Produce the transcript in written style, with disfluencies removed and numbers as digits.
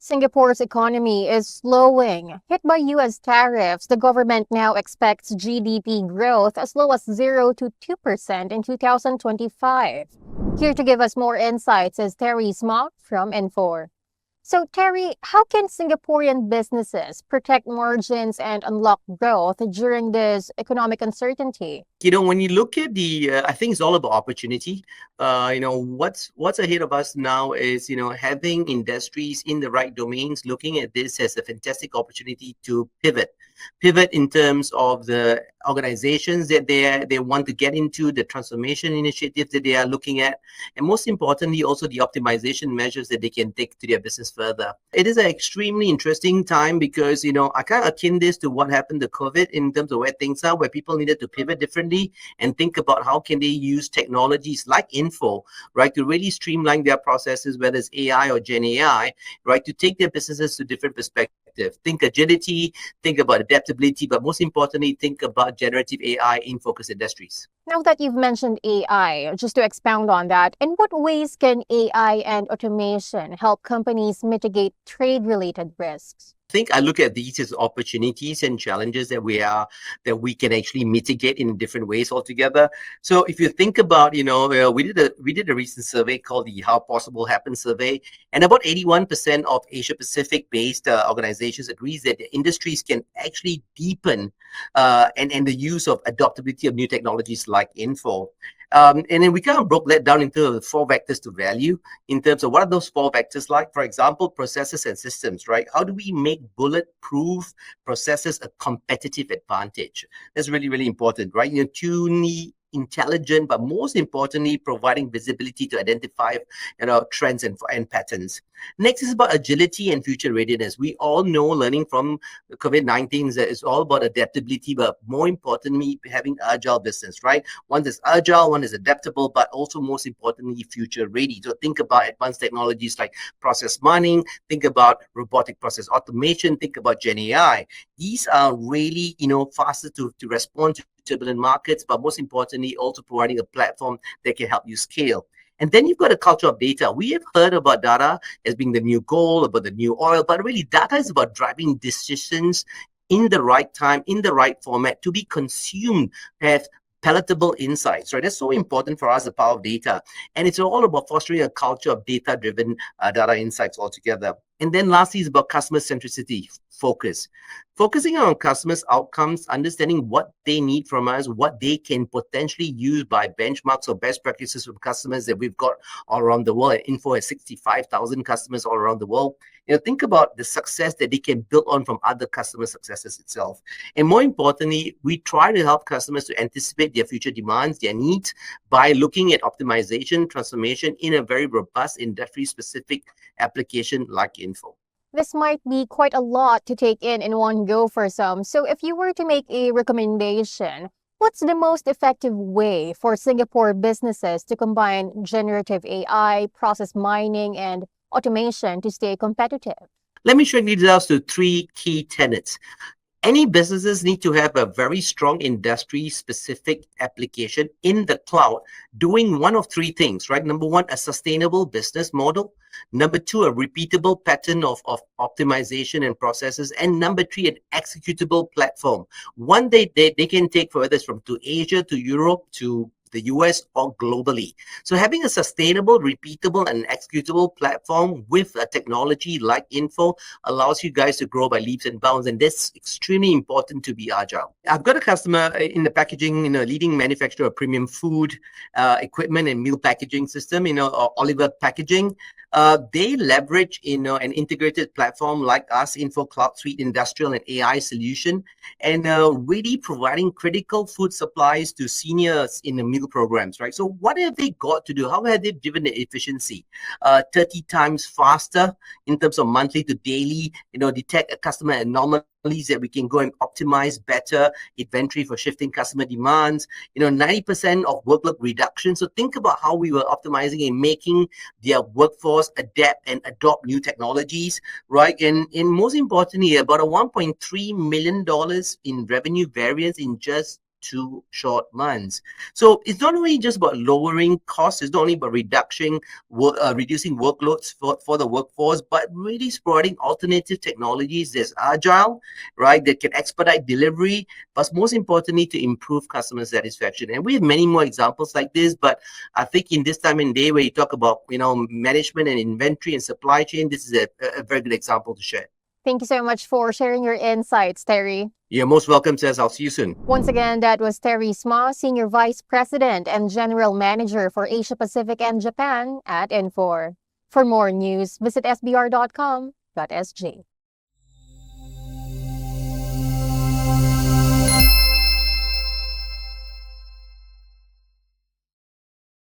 Singapore's economy is slowing. Hit by U.S. tariffs, the government now expects GDP growth as low as 0 to 2% in 2025. Here to give us more insights is Terry Smock from Infor. So, Terry, how can Singaporean businesses protect margins and unlock growth during this economic uncertainty? When you look at I think it's all about opportunity. What's ahead of us now is, having industries in the right domains, looking at this as a fantastic opportunity to pivot in terms of the organizations that they want to get into, the transformation initiatives that they are looking at, and most importantly, also the optimization measures that they can take to their business further. It is an extremely interesting time because, I kind of akin this to what happened to COVID in terms of where things are, where people needed to pivot differently and think about how can they use technologies like Infor, right, to really streamline their processes, whether it's AI or Gen AI, right, to take their businesses to different perspectives. Think agility, think about adaptability, but most importantly, think about generative AI in focus industries. Now that you've mentioned AI, just to expound on that, in what ways can AI and automation help companies mitigate trade-related risks? I look at these as opportunities and challenges that we can actually mitigate in different ways altogether. So if you think about, we did a recent survey called the How Possible Happens survey, and about 81% of Asia Pacific based organizations agrees that the industries can actually deepen and the use of adaptability of new technologies like Infor. And then we kind of broke that down into the 4 vectors to value in terms of what are those 4 vectors like. For example, processes and systems, right? How do we make bulletproof processes a competitive advantage? That's really, really important, right? Truly intelligent, but most importantly, providing visibility to identify trends and patterns. Next is about agility and future readiness. We all know, learning from COVID-19, that it's all about adaptability, but more importantly, having agile business, right? One is agile, one is adaptable, but also most importantly, future ready. So think about advanced technologies like process mining, think about robotic process automation, think about Gen AI. These are really, faster to respond to turbulent markets, but most importantly, also providing a platform that can help you scale. And then you've got a culture of data. We have heard about data as being the new gold, about the new oil, but really data is about driving decisions in the right time, in the right format, to be consumed, have palatable insights, right? That's so important for us, the power of data. And it's all about fostering a culture of data-driven data insights altogether. And then lastly is about customer centricity, focus. Focusing on customers' outcomes, understanding what they need from us, what they can potentially use by benchmarks or best practices from customers that we've got all around the world. Infor has 65,000 customers all around the world. Think about the success that they can build on from other customer successes itself. And more importantly, we try to help customers to anticipate their future demands, their needs, by looking at optimization, transformation in a very robust industry-specific application like Infor. This might be quite a lot to take in one go for some. So if you were to make a recommendation, what's the most effective way for Singapore businesses to combine generative AI, process mining, and automation to stay competitive? Let me shrink these down to 3 key tenets. Any businesses need to have a very strong industry-specific application in the cloud doing one of 3 things, right? Number 1, a sustainable business model. Number 2, a repeatable pattern of optimization and processes. And number 3, an executable platform. One they can take further from to Asia, to Europe, to the US, or globally. So having a sustainable, repeatable, and executable platform with a technology like Infor allows you guys to grow by leaps and bounds, and that's extremely important to be agile. I've got a customer in the packaging, leading manufacturer of premium food equipment and meal packaging system, Oliver Packaging. They leverage, an integrated platform like us, Infor Cloud Suite Industrial and AI solution, and really providing critical food supplies to seniors in the meal programs, right? So what have they got to do? How have they driven the efficiency? 30 times faster in terms of monthly to daily, detect a customer anomalies that we can go and optimize better inventory for shifting customer demands, 90% of workload reduction. So think about how we were optimizing and making their workforce adapt and adopt new technologies, right? And most importantly, about a $1.3 million in revenue variance in just 2 short months. So it's not only just about lowering costs, it's not only about reducing workloads for the workforce, but really providing alternative technologies that's agile, right, that can expedite delivery, but most importantly, to improve customer satisfaction. And we have many more examples like this, but I think in this time and day where you talk about, management and inventory and supply chain, this is a very good example to share. Thank you so much for sharing your insights, Terry. You're most welcome, Tess. I'll see you soon. Once again, that was Terry Sma, Senior Vice President and General Manager for Asia Pacific and Japan at Infor. For more news, visit sbr.com.sg.